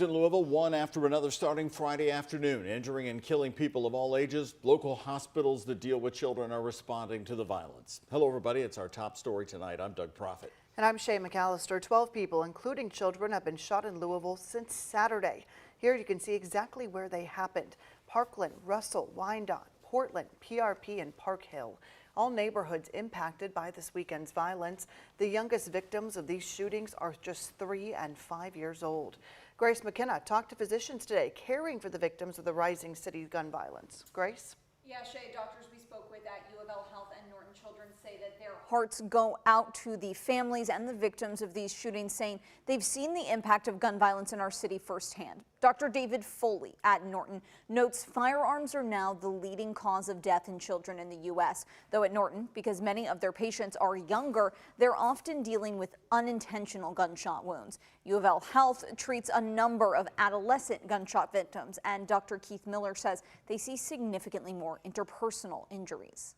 In Louisville, one after another starting Friday afternoon, injuring and killing people of all ages. Local hospitals that deal with children are responding to the violence. Hello, everybody. It's our top story tonight. I'm Doug Proffitt. And I'm Shay McAllister. 12 people, including children, have been shot in Louisville since Saturday. Here you can see exactly where they happened. Parkland, Russell, Wyandotte, Portland, PRP, and Park Hill. All neighborhoods impacted by this weekend's violence. The youngest victims of these shootings are just 3 and 5 years old. Grace McKenna talked to physicians today caring for the victims of the rising city gun violence. Grace? Yeah, Shay, doctors we spoke with at U of L Health and Norton Children's say that their hearts go out to the families and the victims of these shootings, saying they've seen the impact of gun violence in our city firsthand. Dr. David Foley at Norton notes firearms are now the leading cause of death in children in the U.S. Though at Norton, because many of their patients are younger, they're often dealing with unintentional gunshot wounds. U of L Health treats a number of adolescent gunshot victims, and Dr. Keith Miller says they see significantly more interpersonal injuries.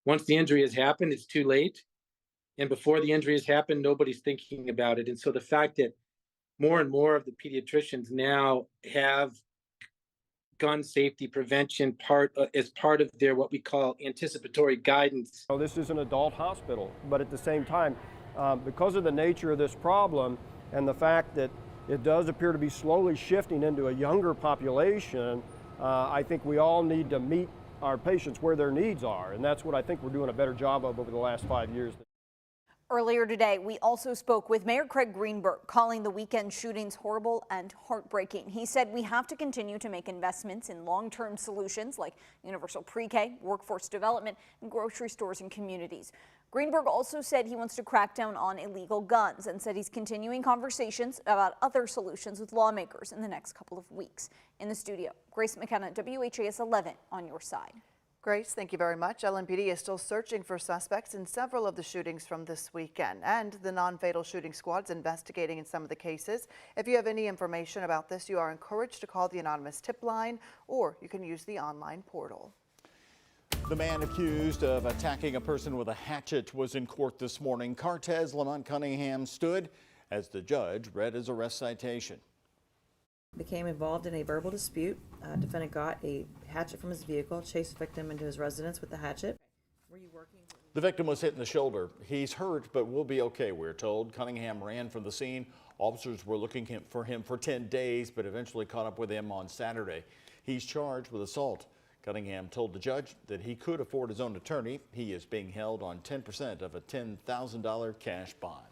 Once the injury has happened, it's too late. And before the injury has happened, nobody's thinking about it. And so the fact that more and more of the pediatricians now have gun safety prevention as part of their what we call anticipatory guidance. So this is an adult hospital, but at the same time, because of the nature of this problem and the fact that it does appear to be slowly shifting into a younger population, I think we all need to meet our patients where their needs are, and that's what I think we're doing a better job of over the last 5 years. Earlier today, we also spoke with Mayor Craig Greenberg, calling the weekend shootings horrible and heartbreaking. He said we have to continue to make investments in long-term solutions like universal pre-K, workforce development, and grocery stores and communities. Greenberg also said he wants to crack down on illegal guns and said he's continuing conversations about other solutions with lawmakers in the next couple of weeks. In the studio, Grace McKenna, WHAS11 on your side. Grace, thank you very much. LMPD is still searching for suspects in several of the shootings from this weekend, and the non-fatal shooting squad's investigating in some of the cases. If you have any information about this, you are encouraged to call the anonymous tip line, or you can use the online portal. The man accused of attacking a person with a hatchet was in court this morning. Cortez Lamont Cunningham stood as the judge read his arrest citation. Became involved in a verbal dispute. Defendant got a hatchet from his vehicle, chased the victim into his residence with the hatchet. Were you working? The victim was hit in the shoulder. He's hurt, but will be okay, we're told. Cunningham ran from the scene. Officers were looking for him for 10 days, but eventually caught up with him on Saturday. He's charged with assault. Cunningham told the judge that he could afford his own attorney. He is being held on 10% of a $10,000 cash bond.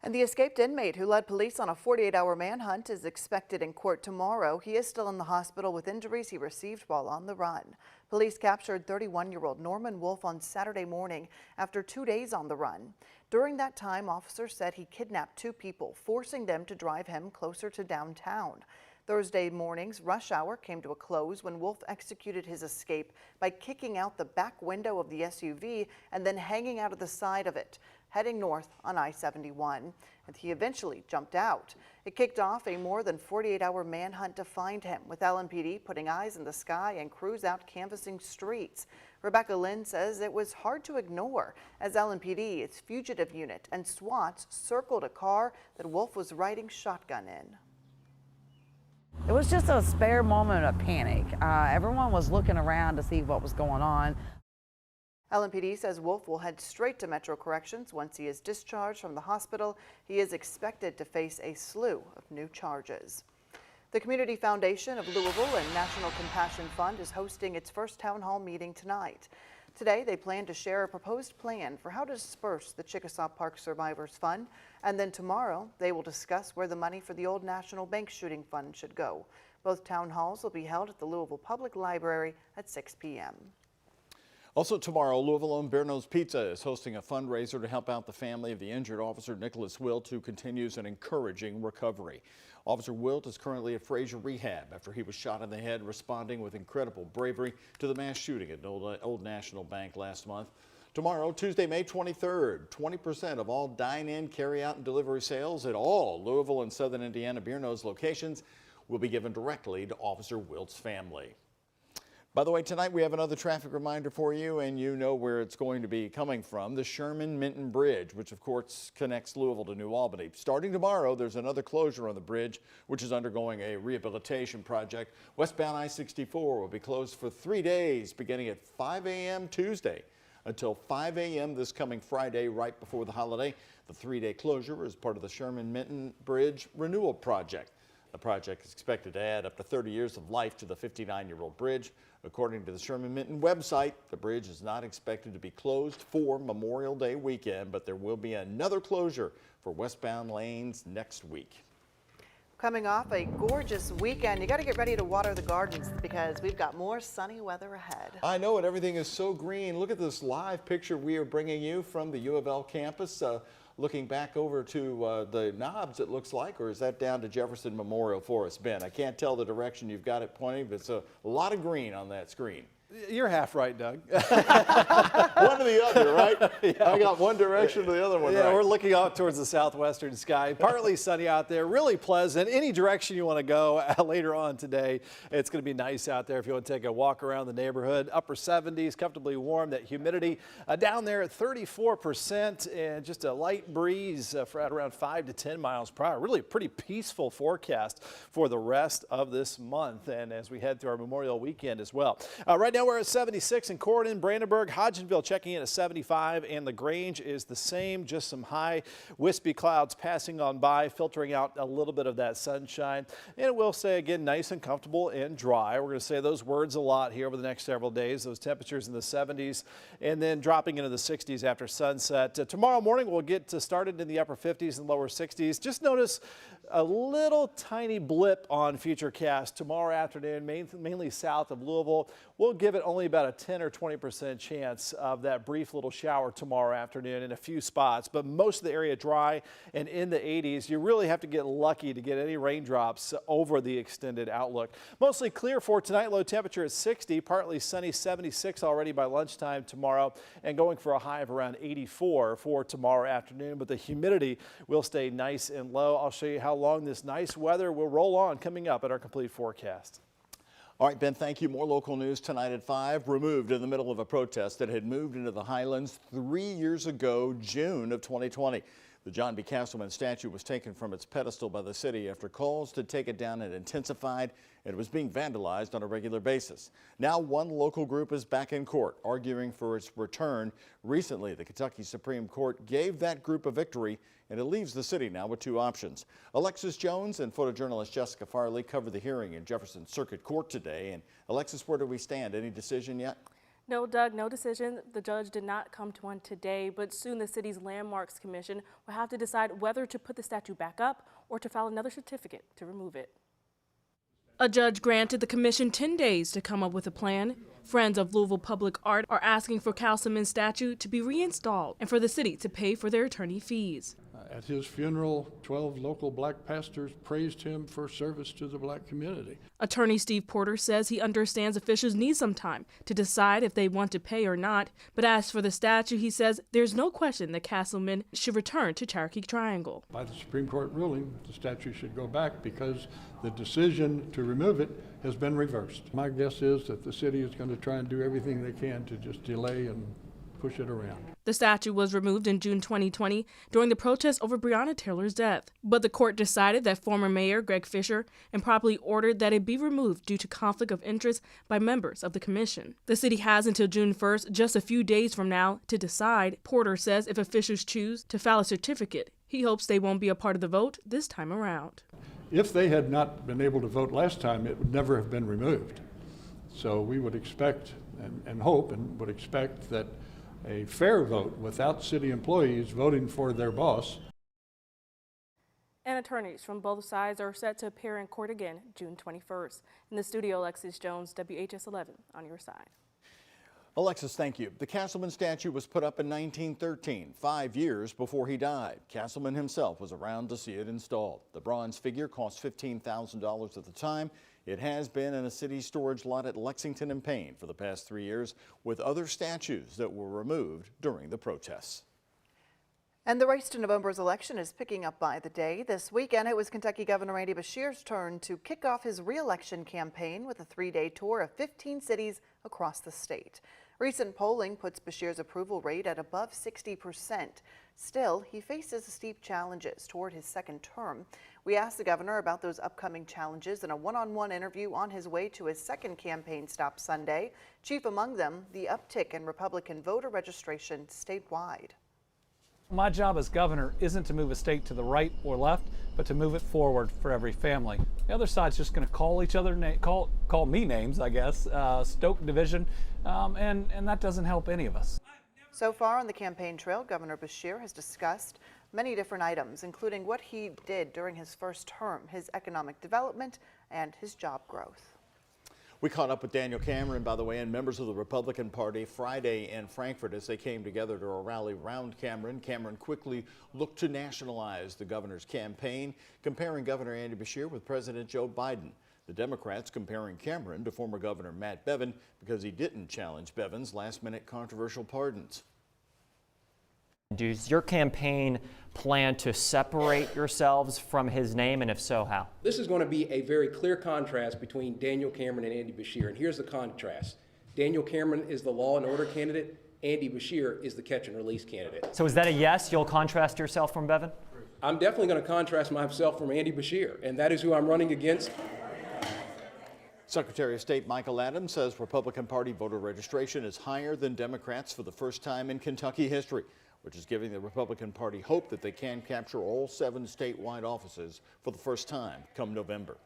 And the escaped inmate who led police on a 48-hour manhunt is expected in court tomorrow. He is still in the hospital with injuries he received while on the run. Police captured 31-year-old Norman Wolf on Saturday morning after 2 days on the run. During that time, officers said he kidnapped 2 people, forcing them to drive him closer to downtown. Thursday morning's rush hour came to a close when Wolf executed his escape by kicking out the back window of the SUV and then hanging out of the side of it, heading north on I-71, and he eventually jumped out. It kicked off a more than 48-hour manhunt to find him, with LMPD putting eyes in the sky and crews out canvassing streets. Rebecca Lynn says it was hard to ignore as LMPD, its fugitive unit, and SWAT circled a car that Wolf was riding shotgun in. It was just a spare moment of panic. Everyone was looking around to see what was going on. LMPD says Wolf will head straight to Metro Corrections once he is discharged from the hospital. He is expected to face a slew of new charges. The Community Foundation of Louisville and National Compassion Fund is hosting its first town hall meeting tonight. Today, they plan to share a proposed plan for how to disperse the Chickasaw Park Survivors Fund, and then tomorrow, they will discuss where the money for the Old National Bank shooting fund should go. Both town halls will be held at the Louisville Public Library at 6 p.m. Also tomorrow, Louisville-owned Bearno's Pizza is hosting a fundraiser to help out the family of the injured officer Nicholas Wilt, who continues an encouraging recovery. Officer Wilt is currently at Frazier Rehab after he was shot in the head, responding with incredible bravery to the mass shooting at Old National Bank last month. Tomorrow, Tuesday, May 23rd, 20% of all dine-in, carry-out, and delivery sales at all Louisville and Southern Indiana Bearno's locations will be given directly to Officer Wilt's family. By the way, tonight we have another traffic reminder for you, and you know where it's going to be coming from. The Sherman-Minton Bridge, which of course connects Louisville to New Albany. Starting tomorrow, there's another closure on the bridge, which is undergoing a rehabilitation project. Westbound I-64 will be closed for 3 days, beginning at 5 a.m. Tuesday until 5 a.m. this coming Friday, right before the holiday. The 3-day closure is part of the Sherman-Minton Bridge Renewal Project. The project is expected to add up to 30 years of life to the 59-year-old bridge. According to the Sherman-Minton website, the bridge is not expected to be closed for Memorial Day weekend, but there will be another closure for westbound lanes next week. Coming off a gorgeous weekend, you got to get ready to water the gardens because we've got more sunny weather ahead. I know it. Everything is so green. Look at this live picture we are bringing you from the U of L campus. Looking back over to the knobs, it looks like, or is that down to Jefferson Memorial Forest? Ben, I can't tell the direction you've got it pointing, but it's a lot of green on that screen. You're half right, Doug. One to the other, right? Yeah. I got one direction to the other one, yeah, right? We're looking out towards the southwestern sky. Partly sunny out there, really pleasant. Any direction you want to go later on today, it's going to be nice out there if you want to take a walk around the neighborhood. Upper 70s, comfortably warm. That humidity down there at 34% and just a light breeze for at around 5 to 10 miles per hour. Really a pretty peaceful forecast for the rest of this month and as we head through our Memorial weekend as well. Right now, we're at 76 in Corydon, Brandenburg, Hodgenville checking in at 75, and LaGrange is the same. Just some high wispy clouds passing on by, filtering out a little bit of that sunshine. And it will stay again nice and comfortable and dry. We're going to say those words a lot here over the next several days. Those temperatures in the 70s and then dropping into the 60s after sunset. Tomorrow morning we'll get started in the upper 50s and lower 60s. Just notice a little tiny blip on Futurecast tomorrow afternoon, mainly south of Louisville. We'll give it only about a 10 or 20% chance of that brief little shower tomorrow afternoon in a few spots, but most of the area dry and in the 80s. You really have to get lucky to get any raindrops over the extended outlook. Mostly clear for tonight, low temperature at 60, partly sunny 76 already by lunchtime tomorrow, and going for a high of around 84 for tomorrow afternoon, but the humidity will stay nice and low. I'll show you how long this nice weather will roll on coming up at our complete forecast. All right, Ben, thank you. More local news tonight at 5. Removed in the middle of a protest that had moved into the Highlands 3 years ago, June of 2020. The John B. Castleman statue was taken from its pedestal by the city after calls to take it down had intensified, and it was being vandalized on a regular basis. Now one local group is back in court arguing for its return. Recently, the Kentucky Supreme Court gave that group a victory, and it leaves the city now with two options. Alexis Jones and photojournalist Jessica Farley covered the hearing in Jefferson Circuit Court today. And Alexis, where do we stand? Any decision yet? No, Doug, no decision. The judge did not come to one today, but soon the city's Landmarks Commission will have to decide whether to put the statue back up or to file another certificate to remove it. A judge granted the commission 10 days to come up with a plan. Friends of Louisville Public Art are asking for Castleman's statue to be reinstalled and for the city to pay for their attorney fees. At his funeral, 12 local black pastors praised him for service to the black community. Attorney Steve Porter says he understands officials need some time to decide if they want to pay or not. But as for the statue, he says there's no question that Castleman should return to Cherokee Triangle. By the Supreme Court ruling, the statue should go back because the decision to remove it has been reversed. My guess is that the city is going to try and do everything they can to just delay and push it around. The statue was removed in June 2020 during the protest over Breonna Taylor's death. But the court decided that former Mayor Greg Fisher improperly ordered that it be removed due to conflict of interest by members of the commission. The city has until June 1st, just a few days from now, to decide. Porter says if officials choose to file a certificate, he hopes they won't be a part of the vote this time around. If they had not been able to vote last time, it would never have been removed. So we would expect and hope and would expect that a fair vote without city employees voting for their boss. And attorneys from both sides are set to appear in court again June 21st. In the studio, Alexis Jones, WHAS11 on your side. Alexis, thank you. The Castleman statue was put up in 1913, 5 years before he died. Castleman himself was around to see it installed. The bronze figure cost $15,000 at the time. It has been in a city storage lot at Lexington and Payne for the past 3 years, with other statues that were removed during the protests. And the race to November's election is picking up by the day. This weekend, it was Kentucky Governor Andy Beshear's turn to kick off his re-election campaign with a 3-day tour of 15 cities across the state. Recent polling puts Beshear's approval rate at above 60%. Still, he faces steep challenges toward his second term. We asked the governor about those upcoming challenges in a one-on-one interview on his way to his second campaign stop Sunday. Chief among them, the uptick in Republican voter registration statewide. My job as governor isn't to move a state to the right or left, but to move it forward for every family. The other side's just going to call each other, call me names, I guess, stoke division, and that doesn't help any of us. So far on the campaign trail, Governor Beshear has discussed many different items, including what he did during his first term, his economic development, and his job growth. We caught up with Daniel Cameron, by the way, and members of the Republican Party Friday in Frankfort as they came together to a rally around Cameron. Cameron quickly looked to nationalize the governor's campaign, comparing Governor Andy Beshear with President Joe Biden. The Democrats comparing Cameron to former Governor Matt Bevin because he didn't challenge Bevin's last-minute controversial pardons. Does your campaign plan to separate yourselves from his name, and if so, how? This is going to be a very clear contrast between Daniel Cameron and Andy Beshear, and here's the contrast. Daniel Cameron is the law and order candidate. Andy Beshear is the catch and release candidate. So is that a yes? You'll contrast yourself from Bevin? I'm definitely going to contrast myself from Andy Beshear, and that is who I'm running against. Secretary of State Michael Adams says Republican Party voter registration is higher than Democrats for the first time in Kentucky history, which is giving the Republican Party hope that they can capture all 7 statewide offices for the first time come November.